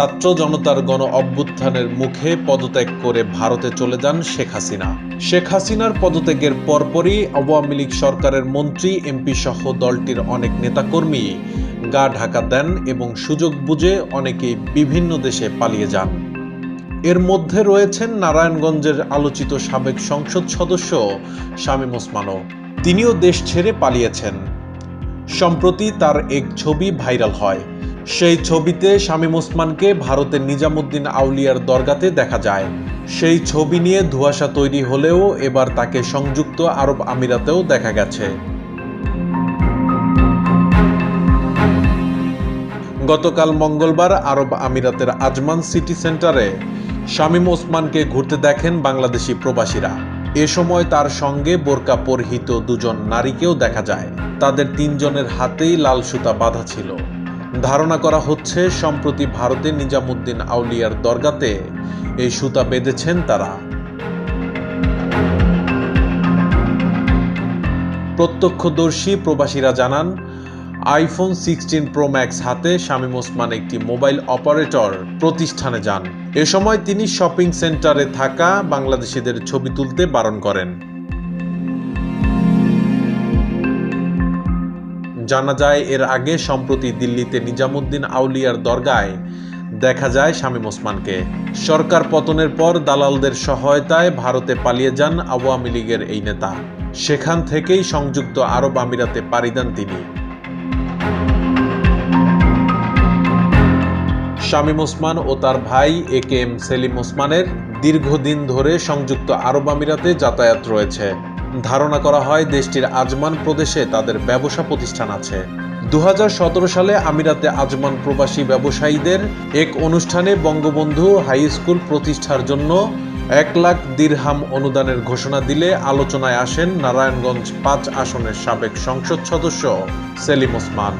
ছাত্র জনতার গণ অভ্যুত্থানের মুখে পদত্যাগ করে ভারতে চলে যান শেখ হাসিনা। শেখ হাসিনার পদত্যাগের পরপরই আওয়ামী লীগ সরকারের মন্ত্রী, এমপি সহ দলটির অনেক নেতাকর্মী গা ঢাকা দেন এবং সুযোগ বুঝে অনেকেই বিভিন্ন দেশে পালিয়ে যান। এর মধ্যে রয়েছেন নারায়ণগঞ্জের আলোচিত সাবেক সংসদ সদস্য শামীম ওসমানও। তিনিও দেশ ছেড়ে পালিয়েছেন। সম্প্রতি তার এক ছবি ভাইরাল হয়। সেই ছবিতে শামীম ওসমানকে ভারতের নিজামুদ্দিন আউলিয়ার দরগাতে দেখা যায়। সেই ছবি নিয়ে ধোঁয়াশা তৈরি হলেও এবার তাকে সংযুক্ত আরব আমিরাতেও দেখা গেছে। গতকাল মঙ্গলবার আরব আমিরাতের আজমান সিটি সেন্টারে শামীম ওসমানকে ঘুরতে দেখেন বাংলাদেশি প্রবাসীরা। এ সময় তার সঙ্গে বোরকা পরিহিত দুজন নারীকেও দেখা যায়। তাদের তিনজনের হাতেই লাল সুতা বাঁধা ছিল। ধারণা করা হচ্ছে সম্প্রতি ভারতে নিজামুদ্দিন আউলিয়ার দরগাতে এই সুতা বেঁধেছেন তারা। প্রত্যক্ষদর্শী প্রবাসীরা জানান, আইফোন 16 প্রো ম্যাক্স হাতে শামীম ওসমান একটি মোবাইল অপারেটর প্রতিষ্ঠানে যান। এ সময় তিনি শপিং সেন্টারে থাকা বাংলাদেশিদের ছবি তুলতে বারণ করেন। জানা যায়, এর আগে সম্প্রতি দিল্লিতে নিজামুদ্দিন আউলিয়ার দরগায় দেখা যায় শামীম ওসমানকে। সরকার পতনের পর দালালদের সহায়তায় ভারতে পালিয়ে যান আওয়ামী লীগের এই নেতা। সেখান থেকেই সংযুক্ত আরব আমিরাতে পাড়ি দেন তিনি। শামীম ওসমান ও তার ভাই একেএম সেলিম ওসমানের দীর্ঘদিন ধরে সংযুক্ত আরব আমিরাতে যাতায়াত রয়েছে। ধারণা করা হয় দেশটির আজমান প্রদেশে তাদের ব্যবসা প্রতিষ্ঠান আছে। 2017 সালে আমিরাতে আজমান প্রবাসী ব্যবসায়ীদের এক অনুষ্ঠানে বঙ্গবন্ধু হাই স্কুল প্রতিষ্ঠার জন্য 1 লাখ দিরহাম অনুদানের ঘোষণা দিলে আলোচনায় আসেন নারায়ণগঞ্জ 5 আসনের সাবেক সংসদ সদস্য সেলিম ওসমান।